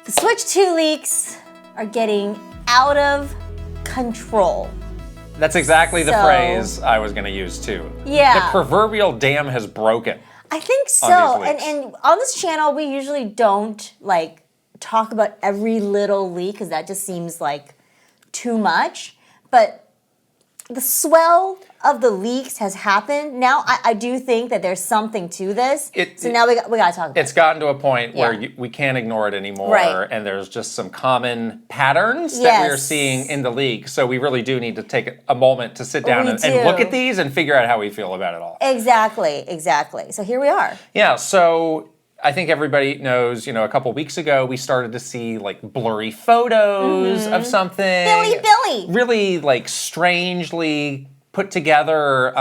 The Switch 2 leaks are getting out of control. That's exactly the phrase I was going to use too. Yeah. The proverbial dam has broken. I think so. On these leaks. And on this channel, we usually don't like talk about every little leak because that just seems like too much. But the swell of the leaks has happened. Now I do think that there's something to this. So now we got to talk about it. It's gotten to a point where we can't ignore it anymore. Right. And there's just some common patterns that we are seeing in the leak. So we really do need to take a moment to sit down and look at these and figure out how we feel about it all. Exactly. So here we are. Yeah, so I think everybody knows, a couple weeks ago we started to see like blurry photos of something. Billy! Really like strangely put together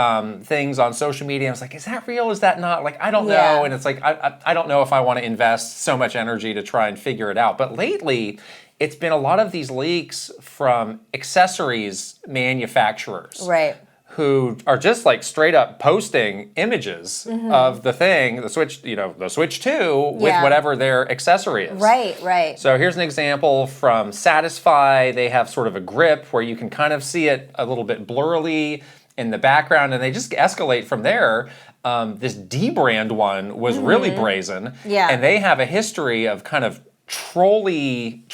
things on social media. I was like, is that real? Is that not? Like, I don't know. And it's like, I don't know if I want to invest so much energy to try and figure it out. But lately, it's been a lot of these leaks from accessories manufacturers. Right. Who are just like straight up posting images of the thing, the Switch, the Switch 2 with whatever their accessory is. Right. So here's an example from Satisfy. They have sort of a grip where you can kind of see it a little bit blurrily in the background, and they just escalate from there. This D brand one was really brazen. Yeah. And they have a history of kind of trolling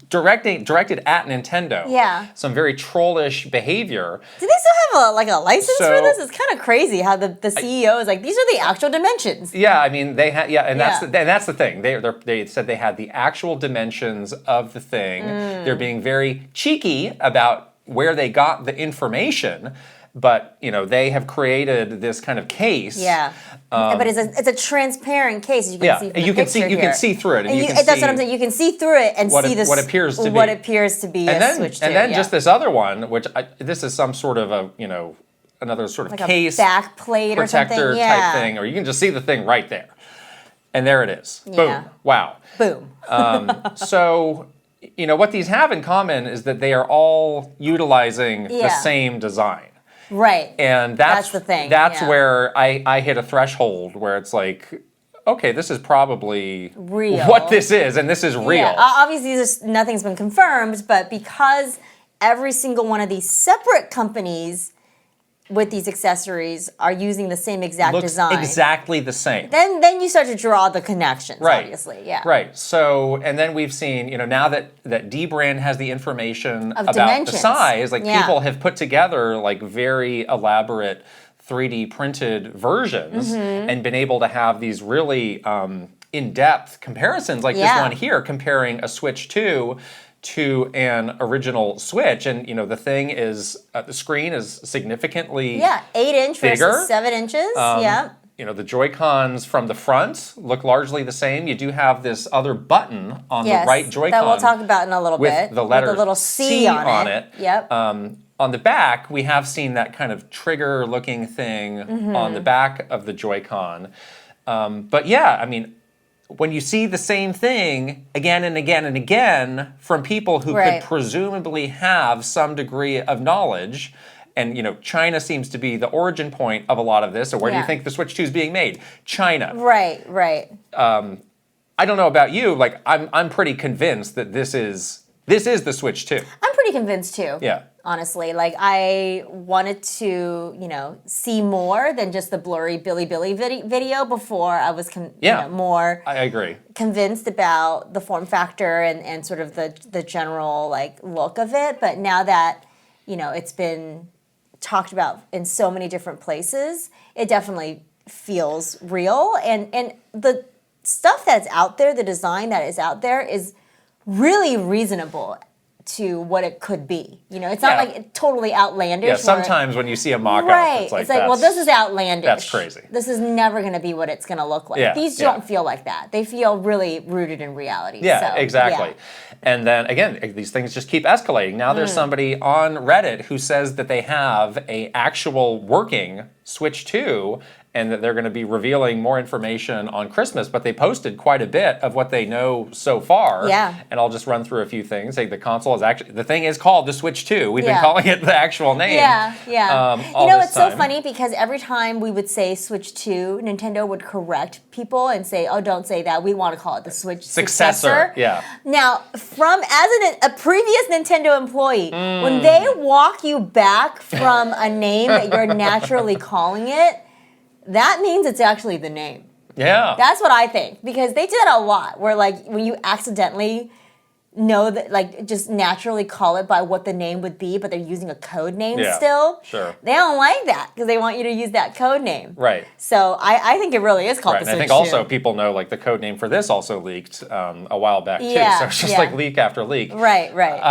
directed at Nintendo. Yeah. Some very trollish behavior. Do they still have a license for this? It's kind of crazy how the CEO is like, these are the actual dimensions. Yeah, I mean they had that's the thing. They said they had the actual dimensions of the thing. They're being very cheeky about where they got the information. But they have created this kind of case. Yeah, but it's a transparent case. You can see from you can see through it. And that's what I'm saying. You can see through it and see what appears to be a Switch 2. And then just this other one, which this is some sort of a another sort of like case a back plate protector or something. type thing, or you can just see the thing right there, and there it is. Yeah. Boom! Wow. Boom. So. What these have in common is that they are all utilizing the same design. Right. And that's the thing. That's where I hit a threshold where it's like, okay, this is probably real. What this is, and this is real. Yeah. Obviously, nothing's been confirmed, but because every single one of these separate companies with these accessories are using the same exact design. Exactly the same. Then you start to draw the connections, obviously. Yeah. Right. So, and then we've seen, now that D brand has the information about dimensions. The size, like people have put together like very elaborate 3D printed versions and been able to have these really in-depth comparisons like this one here, comparing a Switch 2 to an original Switch, and the thing is the screen is significantly 8-inch bigger. Versus 7 inches. The Joy-Cons from the front look largely the same. You do have this other button on the right Joy-Con that we'll talk about in a little bit with the letter little C on it. Yep. On the back, we have seen that kind of trigger-looking thing on the back of the Joy-Con. But yeah, I mean, when you see the same thing again and again and again from people who could presumably have some degree of knowledge, and China seems to be the origin point of a lot of this. So where do you think the Switch 2 is being made? China. Right. I don't know about you. Like I'm pretty convinced that this is the Switch 2. I'm pretty convinced too. Yeah. Honestly, like I wanted to, see more than just the blurry Billy video before I was more. I agree. Convinced about the form factor and sort of the general like look of it. But now that it's been talked about in so many different places, it definitely feels real. And the stuff that's out there, the design that is out there, is really reasonable to what it could be. It's not like totally outlandish. Yeah, sometimes when you see a mock-up, it's like, well, this is outlandish. That's crazy. This is never going to be what it's going to look like. These don't feel like that. They feel really rooted in reality. Yeah, exactly. And then, again, these things just keep escalating. Now there's somebody on Reddit who says that they have a actual working Switch 2, and that they're going to be revealing more information on Christmas, but they posted quite a bit of what they know so far. Yeah. And I'll just run through a few things. Like the console is actually, the thing is called the Switch 2. We've been Yeah. calling it the actual name. Yeah, yeah. all You know, this it's so time. funny because every time we would say Switch 2, Nintendo would correct people and say, oh, don't say that. We want to call it the Switch successor. Yeah. Now, as a previous Nintendo employee, when they walk you back from a name that you're naturally calling it, that means it's actually the name. Yeah. That's what I think, because they do that a lot, where like when you accidentally know that, like, just naturally call it by what the name would be, but they're using a code name still. Sure. They don't like that because they want you to use that code name. Right. So I think it really is called Right, the and I Switch think also 2. people know like the code name for this also leaked a while back too. Yeah, So it's just yeah. like leak after leak. Right, right.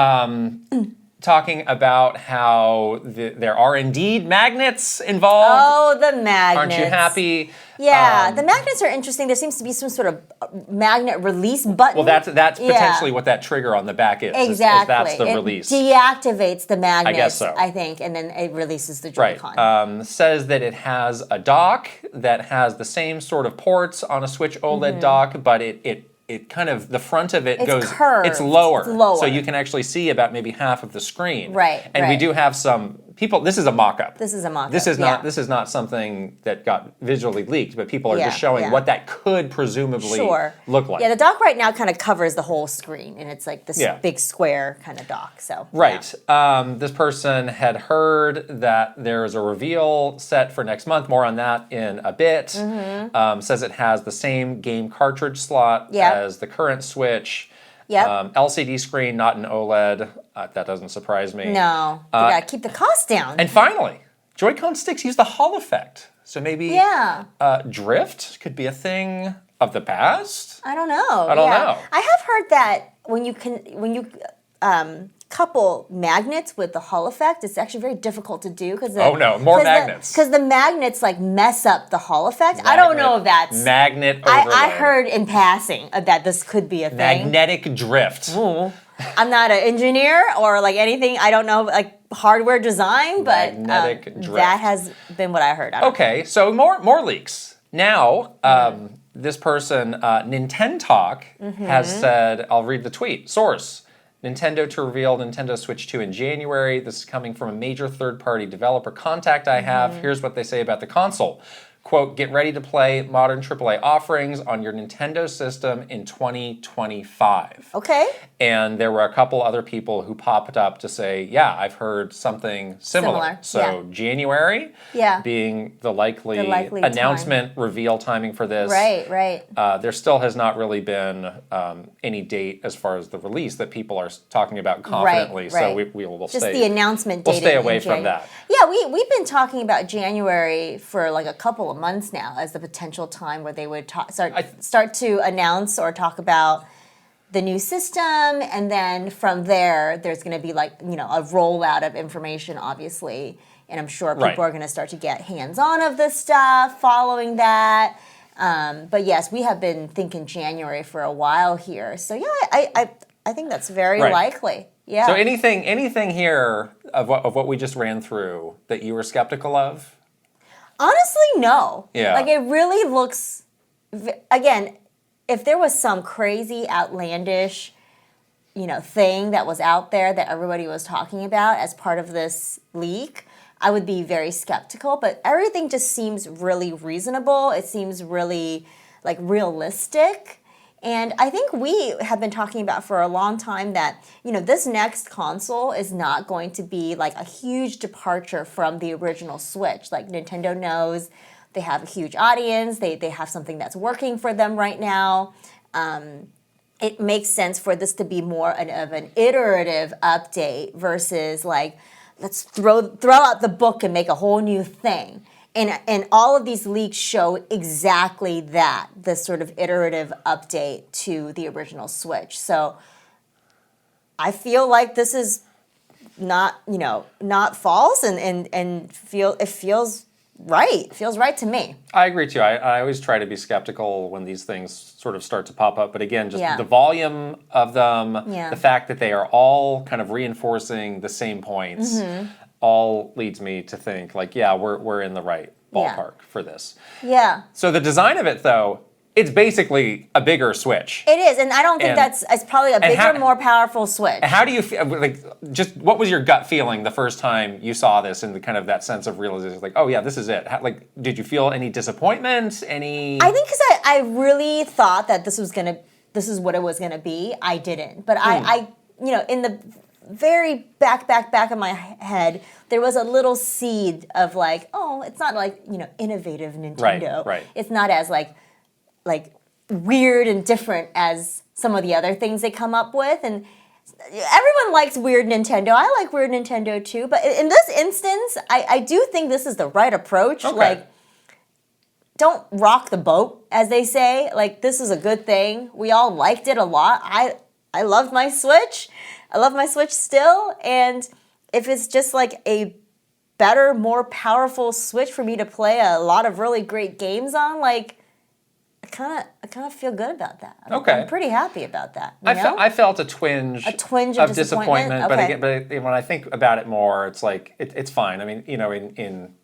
Talking about how there are indeed magnets involved. Oh, the magnets. Aren't you happy? Yeah, the magnets are interesting. There seems to be some sort of magnet release button. Well, that's Yeah. potentially what that trigger on the back is. Exactly. Is that's the it release. deactivates the magnet, I guess so. I think, and then it releases the Right. Joy-Con. Says that it has a dock that has the same sort of ports on a Switch OLED dock, but it kind of, the front of it It's goes, curved. it's lower. It's lower. So you can actually see about maybe half of the screen. Right, And we right. do have some people, this is a mock-up. This is a mock-up, This is yeah. not something that got visually leaked, but people are Yeah, just showing yeah. what that could presumably look like. Yeah, the dock right now kind of covers the whole screen, and it's like this Yeah. big square kind of dock. So Right. This person had heard that there is a reveal set for next month. More on that in a bit. Says it has the same game cartridge slot Yep. as the current Switch. Yep. LCD screen, not an OLED. That doesn't surprise me. No, you gotta keep the cost down. And finally, Joy-Con sticks use the Hall effect. So maybe yeah, drift could be a thing of the past. I don't know. I don't know. I have heard that when you couple magnets with the Hall effect, it's actually very difficult to do because Oh, no, more magnets. Because the magnets like mess up the Hall effect. I don't know if that's. Magnet overload. I heard in passing that this could be a thing. Magnetic drift. I'm not an engineer or like anything. I don't know like hardware design, but Magnetic drift. that has been what I heard. I don't Okay, so more leaks. Now, this person, Nintendo Talk, has said, I'll read the tweet. Source, Nintendo to reveal Nintendo Switch 2 in January. This is coming from a major third-party developer contact I have. Here's what they say about the console. Quote, get ready to play modern AAA offerings on your Nintendo system in 2025. Okay. And there were a couple other people who popped up to say, yeah, I've heard something similar. So yeah. January being the likely announcement reveal timing for this. Right, right. There still has not really been any date as far as the release that people are talking about confidently. Right, So right. we'll Just stay. the announcement date. We'll stay in away from January. that. Yeah, we've been talking about January for like a couple of months now as the potential time where they would start to announce or talk about the new system, and then from there's going to be like, you know, a rollout of information, obviously, and I'm sure people are going to start to get hands-on of this stuff following that. But yes, we have been thinking January for a while here, so yeah, I think that's very likely. Yeah. So anything here of what we just ran through that you were skeptical of? Honestly, no. Yeah. Like it really looks. Again, if there was some crazy, outlandish, you know, thing that was out there that everybody was talking about as part of this leak, I would be very skeptical. But everything just seems really reasonable. It seems really like realistic. And I think we have been talking about for a long time that, you know, this next console is not going to be like a huge departure from the original Switch. Like Nintendo knows they have a huge audience. They have something that's working for them right now. It makes sense for this to be more of an iterative update versus like, let's throw out the book and make a whole new thing. And all of these leaks show exactly that, this sort of iterative update to the original Switch. So I feel like this is not false and it feels right. It feels right to me. I agree too. I always try to be skeptical when these things sort of start to pop up. But again, just the volume of them, the fact that they are all kind of reinforcing the same points, all leads me to think like, yeah, we're in the right ballpark for this. Yeah. So the design of it, though, it's basically a bigger Switch. It is, and I don't think it's probably a bigger, more powerful Switch. How do you feel? Like, just what was your gut feeling the first time you saw this, and the kind of that sense of realization, like, oh yeah, this is it. Like, did you feel any disappointment? Any? I think because I really thought that this is what it was gonna be. I didn't, but I in the very back of my head, there was a little seed of like, oh, it's not like innovative Nintendo. Right. It's not as like weird and different as some of the other things they come up with, and everyone likes weird Nintendo. I like weird Nintendo too, but in this instance, I do think this is the right approach. Okay. Like, don't rock the boat, as they say. Like, this is a good thing. We all liked it a lot. I loved my Switch. I love my Switch still, and if it's just like a better, more powerful Switch for me to play a lot of really great games on, like, I kind of feel good about that. I'm pretty happy about that. I felt a twinge of disappointment, okay. but when I think about it more, it's like it's fine. I mean, in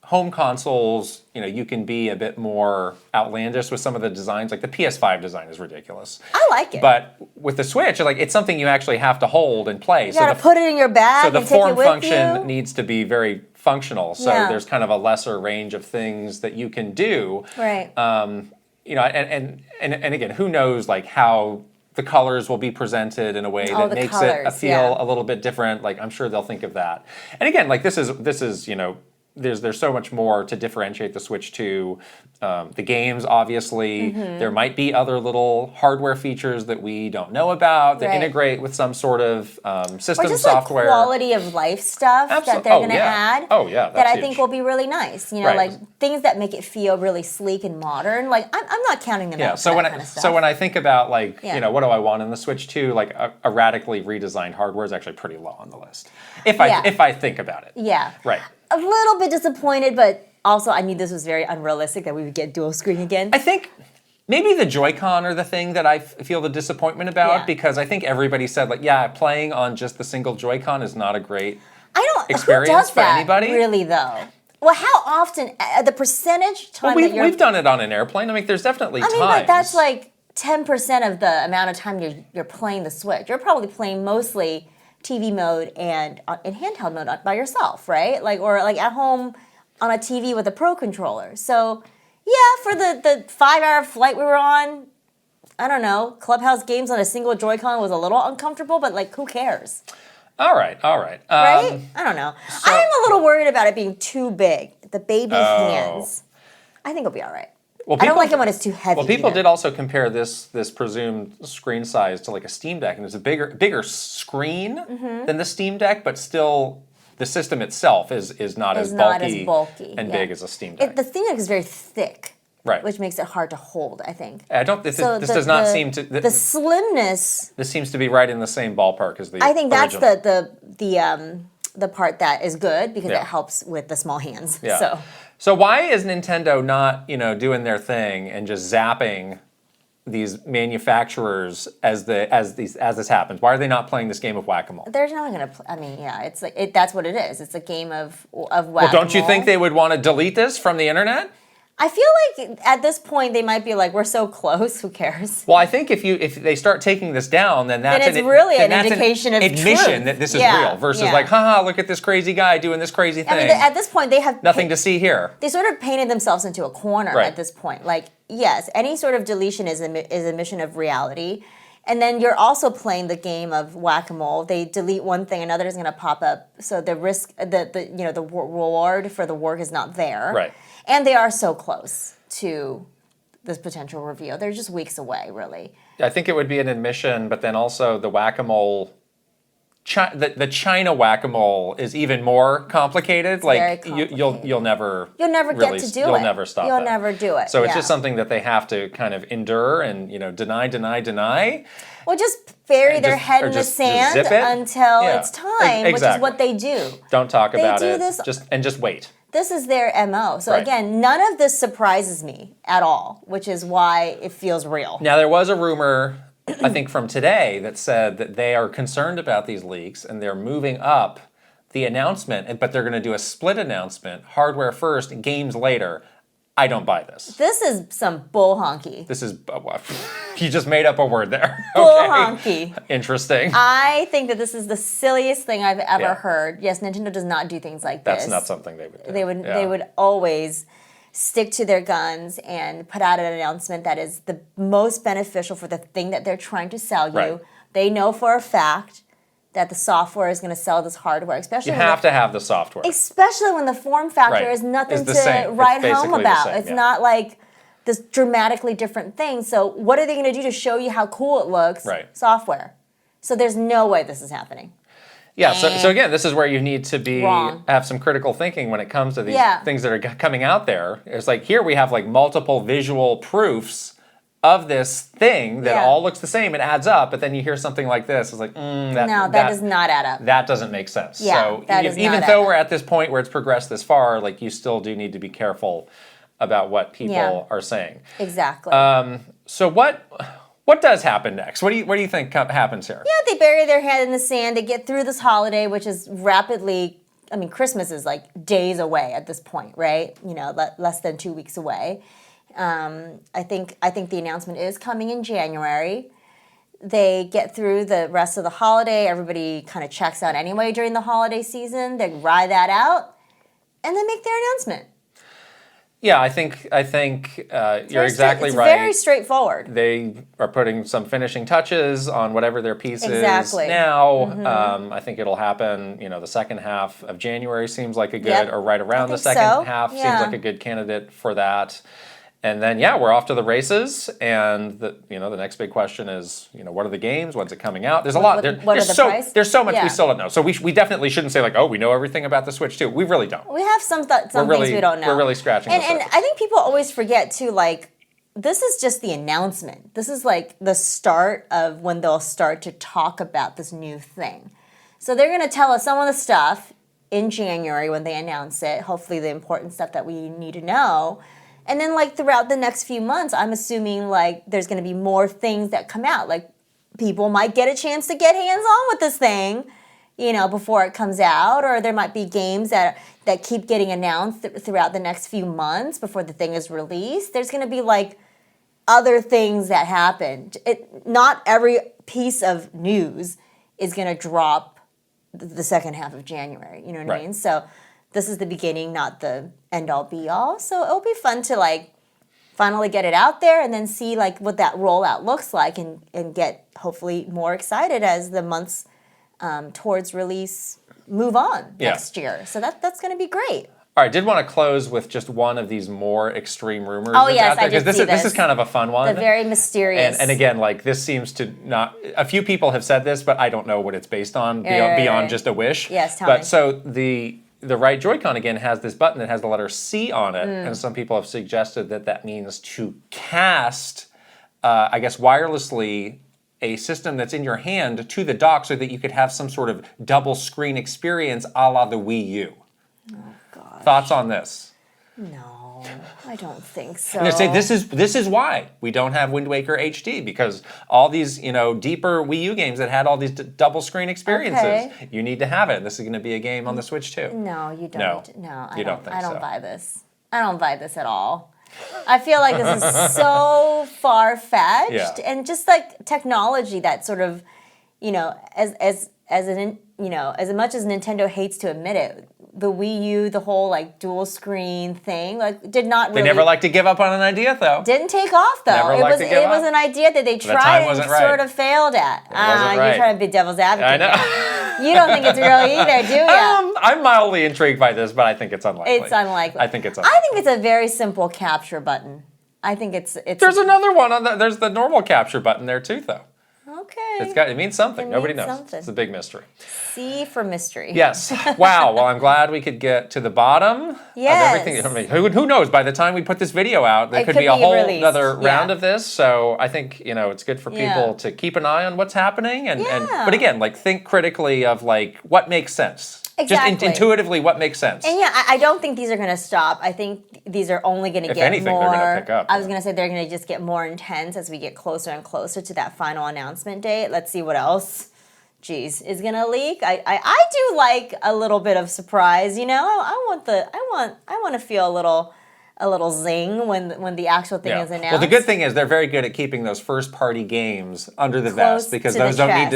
home consoles, you can be a bit more outlandish with some of the designs. Like the PS5 design is ridiculous. I like it. But with the Switch, like, it's something you actually have to hold and play. You gotta put it in your bag and take it with you. So the form function needs to be very functional. So there's kind of a lesser range of things that you can do. Right. And again, who knows like how the colors will be presented in a way that makes it feel a little bit different. Like, I'm sure they'll think of that. And again, like this is there's so much more to differentiate the Switch to. The games, obviously. There might be other little hardware features that we don't know about that integrate with some sort of system or just software. Like quality of life stuff that they're going to add. Oh yeah, that I think will be really nice. Like things that make it feel really sleek and modern. Like I'm not counting them out. So when I think about like what do I want in the Switch 2, like a radically redesigned hardware is actually pretty low on the list. If I think about it. Yeah. Right. A little bit disappointed, but also I knew this was very unrealistic that we would get dual screen again. I think maybe the Joy-Con are the thing that I feel the disappointment about, because I think everybody said like, playing on just the single Joy-Con is not a great experience who does for that, anybody. Really though. Well, how often the percentage time we've done it on an airplane. I mean, there's definitely times. But that's like 10% of the amount of time you're playing the Switch. You're probably playing mostly TV mode and in handheld mode by yourself, right? Like, or like at home on a TV with a Pro controller. So yeah, for the 5-hour flight we were on, I don't know, Clubhouse games on a single Joy-Con was a little uncomfortable, but like, who cares? All right. Right? I don't know. I'm a little worried about it being too big. The baby hands. I think it'll be all right. Well, I don't like it when it's too heavy. Well, people did also compare this presumed screen size to like a Steam Deck, and it's a bigger screen than the Steam Deck, but still the system itself is not as bulky and big as a Steam Deck. The Steam Deck is very thick, right, which makes it hard to hold, I think. I don't. This does not seem to. The slimness. This seems to be right in the same ballpark as the. I think original. that's the part that is good because it helps with the small hands. Yeah. So why is Nintendo not, doing their thing and just zapping these manufacturers as this happens? Why are they not playing this game of whack-a-mole? They're not going to. I mean, it's like that's what it is. It's a game of whack-a-mole. Well, don't you think they would want to delete this from the internet? I feel like at this point they might be like, we're so close, who cares? Well, I think if they start taking this down, then that's really an indication of admission that this is real versus like, haha, look at this crazy guy doing this crazy thing. I mean, at this point they have nothing to see here. They sort of painted themselves into a corner at this point. Like, yes, any sort of deletion is a mission of reality. And then you're also playing the game of whack-a-mole. They delete one thing, another is going to pop up. So the risk, the reward for the work is not there. Right. And they are so close to this potential reveal. They're just weeks away, really. I think it would be an admission, but then also the whack-a-mole, the China whack-a-mole is even more complicated. It's like very complicated. You'll never get to do it. You'll never stop. You'll never do it. So it's just something that they have to kind of endure and deny. Well, just bury their head in the sand until it's time, which is what they do. Don't talk about it. Just wait. This is their MO. So again, none of this surprises me at all, which is why it feels real. Now, there was a rumor, I think from today, that said that they are concerned about these leaks and they're moving up the announcement, but they're going to do a split announcement, hardware first, games later. I don't buy this. This is some bull honky. This is, you just made up a word there. Bull honky. Interesting. I think that this is the silliest thing I've ever heard. Yes, Nintendo does not do things like this. That's not something they would do. They would always stick to their guns and put out an announcement that is the most beneficial for the thing that they're trying to sell you. Right. They know for a fact that the software is going to sell this hardware, especially You have to have the software. especially when the form factor is nothing to write home about. It's not like this dramatically different thing. So what are they going to do to show you how cool it looks? Right. Software. So there's no way this is happening. Yeah, so again, this is where you need to have some critical thinking when it comes to these things that are coming out there. It's like here we have like multiple visual proofs of this thing that all looks the same, it adds up, but then you hear something like this, it's like, that does not add up. That doesn't make sense. Yeah, so that does even not though add we're up. at this point where it's progressed this far, like you still do need to be careful about what people are saying. Exactly. So what does happen next? What do you think happens here? Yeah, they bury their head in the sand. They get through this holiday, which is rapidly. I mean, Christmas is like days away at this point, right? You know, less than 2 weeks away. I think the announcement is coming in January. They get through the rest of the holiday. Everybody kind of checks out anyway during the holiday season. They ride that out, and then make their announcement. Yeah, I think you're exactly right. It's very straightforward. They are putting some finishing touches on whatever their piece is now. I think it'll happen. You know, the second half of January seems like a good, or right around the second half seems like a good candidate for that. And then, we're off to the races, and the next big question is, what are the games? When's it coming out? There's a lot. There's so much we still don't know. So we definitely shouldn't say like, oh, we know everything about the Switch too. We really don't. We have some things we don't know. We're really scratching the surface. And I think people always forget too, like, this is just the announcement. This is like the start of when they'll start to talk about this new thing. So they're going to tell us some of the stuff in January when they announce it, hopefully the important stuff that we need to know. And then, like, throughout the next few months, I'm assuming, like, there's going to be more things that come out. Like, people might get a chance to get hands-on with this thing, before it comes out. Or there might be games that keep getting announced throughout the next few months before the thing is released. There's going to be, like, other things that happen. Not every piece of news is going to drop the second half of January. You know what I mean? So this is the beginning, not the end-all, be-all. So it'll be fun to, like, finally get it out there and then see, like, what that rollout looks like and get, hopefully, more excited as the months towards release move on next year. So that's going to be great. All right, I did want to close with just one of these more extreme rumors. Oh, yes, I did see this. This is kind of a fun one. The very mysterious. And again, like, this seems to not... A few people have said this, but I don't know what it's based on beyond just a wish. Yes, tell me. So the right Joy-Con, again, has this button that has the letter C on it, and some people have suggested that means to cast, I guess, wirelessly a system that's in your hand to the dock so that you could have some sort of double screen experience a la the Wii U. Oh, gosh. Thoughts on this? No, I don't think so. I'm going to say this is why we don't have Wind Waker HD, because all these deeper Wii U games that had all these double screen experiences, you need to have it. This is going to be a game on the Switch too. No, you don't. No, I don't think so. I don't buy this. I don't buy this at all. I feel like this is so far-fetched, and just like technology that sort of, as much as Nintendo hates to admit it, the Wii U, the whole like dual screen thing, like did not really. They never like to give up on an idea, though. Didn't take off though. Never liked to give it up. was an idea that they tried and sort of failed at. You're trying to be devil's advocate. I know. You don't think it's real either, do you? I'm mildly intrigued by this, but I think it's unlikely. It's unlikely. I think it's unlikely. I think it's a very simple capture button. I think it's. There's another one on there's the normal capture button there too, though. Okay. It means something. Nobody knows. Something. It's a big mystery. C for mystery. Yes. Wow. Well, I'm glad we could get to the bottom of everything. I mean, who knows? By the time we put this video out, there could be a whole other round of this. So I think it's good for people to keep an eye on what's happening, but again, like, think critically of like what makes sense. Exactly. Just intuitively, what makes sense. And I don't think these are going to stop. I think these are only going to get more. If anything, they're going to pick up. I was going to say they're going to just get more intense as we get closer and closer to that final announcement date. Let's see what else geez, is gonna leak. I do like a little bit of surprise, you know. I want to feel a little zing when the actual thing is announced. Well, the good thing is they're very good at keeping those first party games under the Close vest because to the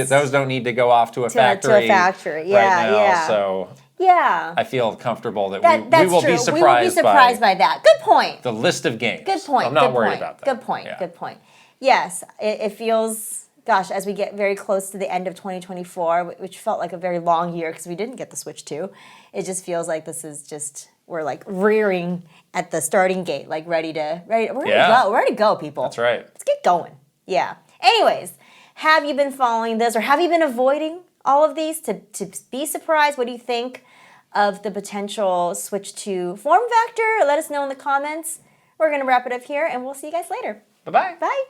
those don't need to go off to a factory. To a factory, yeah, right now, yeah. So yeah, I feel comfortable that that's we will true. be surprised. We will be surprised by that. Good point. The list of games. Good point. I'm not good worried point. about that. Good point. Yeah. Good point. Yes, it feels. Gosh, as we get very close to the end of 2024, which felt like a very long year because we didn't get the Switch 2, it just feels like this is just, we're like rearing at the starting gate, like ready to go. We're ready to go, people. That's right. Let's get going. Yeah. Anyways, have you been following this or have you been avoiding all of these to be surprised? What do you think of the potential Switch 2 form factor? Let us know in the comments. We're going to wrap it up here and we'll see you guys later. Bye-bye. Bye.